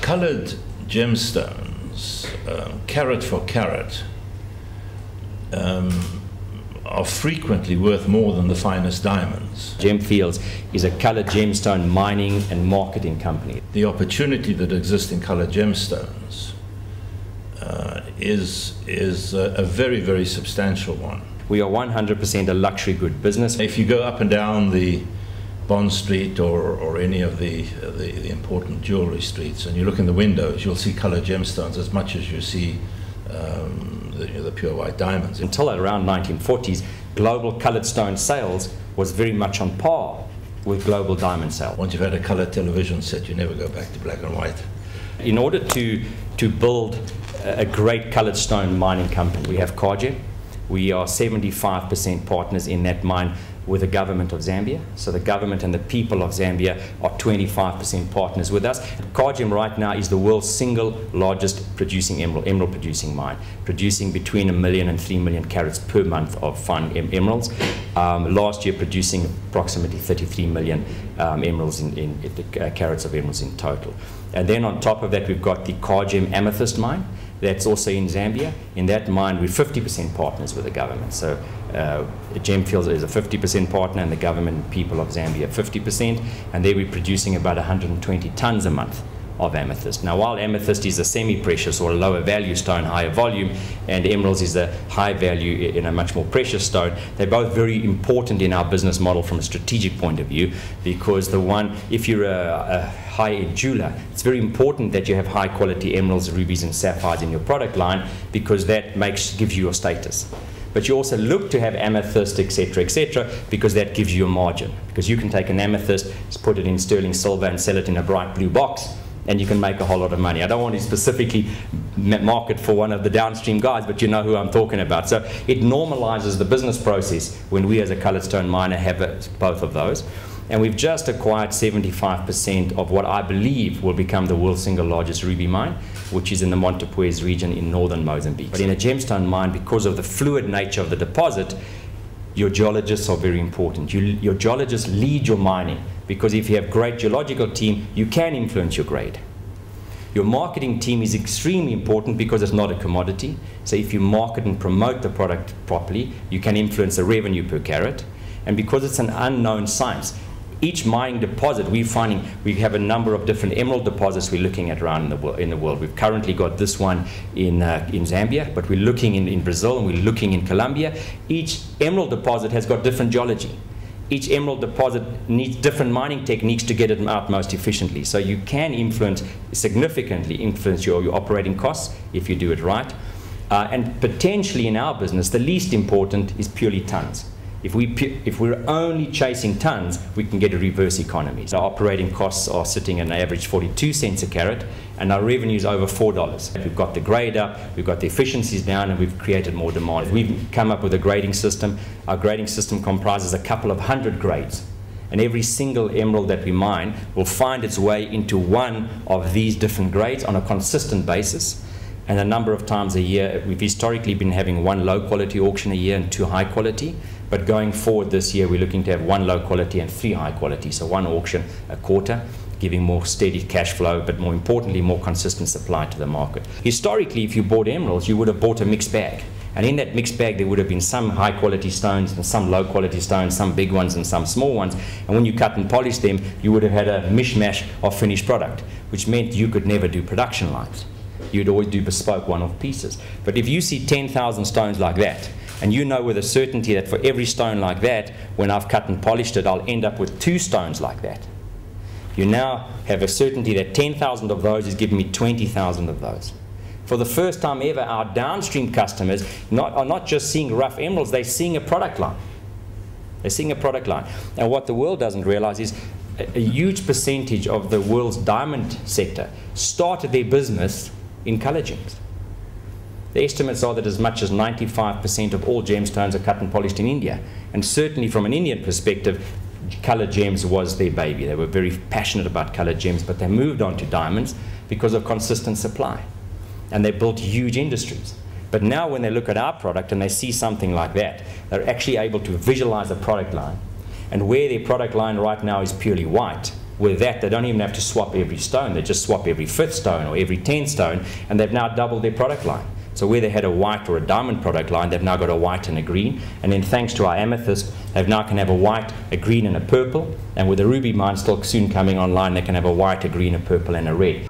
Coloured gemstones, carat-for-carat, are frequently worth more than the finest diamonds. Gemfields is a coloured gemstone mining and marketing company. The opportunity that exists in coloured gemstones is a very, very substantial one. We are 100% a luxury good business. If you go up and down the Bond Street or any of the important jewellery streets and you look in the windows, you'll see coloured gemstones as much as you see the pure white diamonds. Until around 1940s, global coloured stone sales was very much on par with global diamond sales. Once you've had a coloured television set, you never go back to black and white. In order to build a great coloured stone mining company, we have Kagem. We are 75% partners in that mine with the government of Zambia. So the government and the people of Zambia are 25% partners with us. Kagem right now is the world's single largest producing emerald producing mine, producing between 1 million and 3 million carats per month of fine emeralds. Last year producing approximately 33 million emeralds carats of emeralds in total. And then on top of that, we've got the Kagem amethyst mine. That's also in Zambia. In that mine, we're 50% partners with the government. So Gemfields is a 50% partner, and the government and people of Zambia 50%. And there we're producing about 120 tons a month of amethyst. Now, while amethyst is a semi-precious or a lower value stone, higher volume, and emeralds is a high value in a much more precious stone, they're both very important in our business model from a strategic point of view, because the one, if you're a high-end jeweler, it's very important that you have high quality emeralds, rubies and sapphires in your product line, because that gives you your status. But you also look to have amethyst, etc., because that gives you a margin. Because you can take an amethyst, put it in sterling silver and sell it in a bright blue box, and you can make a whole lot of money. I don't want to specifically market for one of the downstream guys, but you know who I'm talking about. So it normalizes the business process when we as a coloured stone miner have both of those. And we've just acquired 75% of what I believe will become the world's single largest ruby mine, which is in the Montepuez region in northern Mozambique. But in a gemstone mine, because of the fluid nature of the deposit, your geologists are very important. Your geologists lead your mining, because if you have a great geological team, you can influence your grade. Your marketing team is extremely important because it's not a commodity. So if you market and promote the product properly, you can influence the revenue per carat. And because it's an unknown science, each mining deposit, we're finding we have a number of different emerald deposits we're looking at around in the world. We've currently got this one in Zambia, but we're looking in Brazil, and we're looking in Colombia. Each emerald deposit has got different geology. Each emerald deposit needs different mining techniques to get it out most efficiently. So you can significantly influence your operating costs if you do it right. And potentially in our business, the least important is purely tons. If we're only chasing tons, we can get a reverse economy. So our operating costs are sitting at an average 42 cents a carat, and our revenue is over $4. We've got the grade up, we've got the efficiencies down, and we've created more demand. We've come up with a grading system. Our grading system comprises a couple of 100 grades, and every single emerald that we mine will find its way into one of these different grades on a consistent basis. And a number of times a year, we've historically been having 1 low quality auction a year and 2 high quality. But going forward this year, we're looking to have 1 low quality and 3 high quality. So 1 auction a quarter, giving more steady cash flow, but more importantly, more consistent supply to the market. Historically, if you bought emeralds, you would have bought a mixed bag. And in that mixed bag, there would have been some high quality stones and some low quality stones, some big ones and some small ones. And when you cut and polish them, you would have had a mishmash of finished product, which meant you could never do production lines. You'd always do bespoke one-off pieces. But if you see 10,000 stones like that, and you know with a certainty that for every stone like that, when I've cut and polished it, I'll end up with 2 stones like that. You now have a certainty that 10,000 of those is giving me 20,000 of those. For the first time ever, our downstream customers are not just seeing rough emeralds, they're seeing a product line. They're seeing a product line. And what the world doesn't realize is a huge percentage of the world's diamond sector started their business in color gems. The estimates are that as much as 95% of all gemstones are cut and polished in India. And certainly from an Indian perspective, colored gems was their baby. They were very passionate about colored gems, but they moved on to diamonds because of consistent supply. And they built huge industries. But now when they look at our product and they see something like that, they're actually able to visualize a product line. And where their product line right now is purely white, With that, they don't even have to swap every stone. They just swap every 5th stone or every 10th stone, and they've now doubled their product line. So where they had a white or a diamond product line, they've now got a white and a green. And then thanks to our amethyst, they now can have a white, a green and a purple. And with the ruby mine still soon coming online, they can have a white, a green, a purple and a red.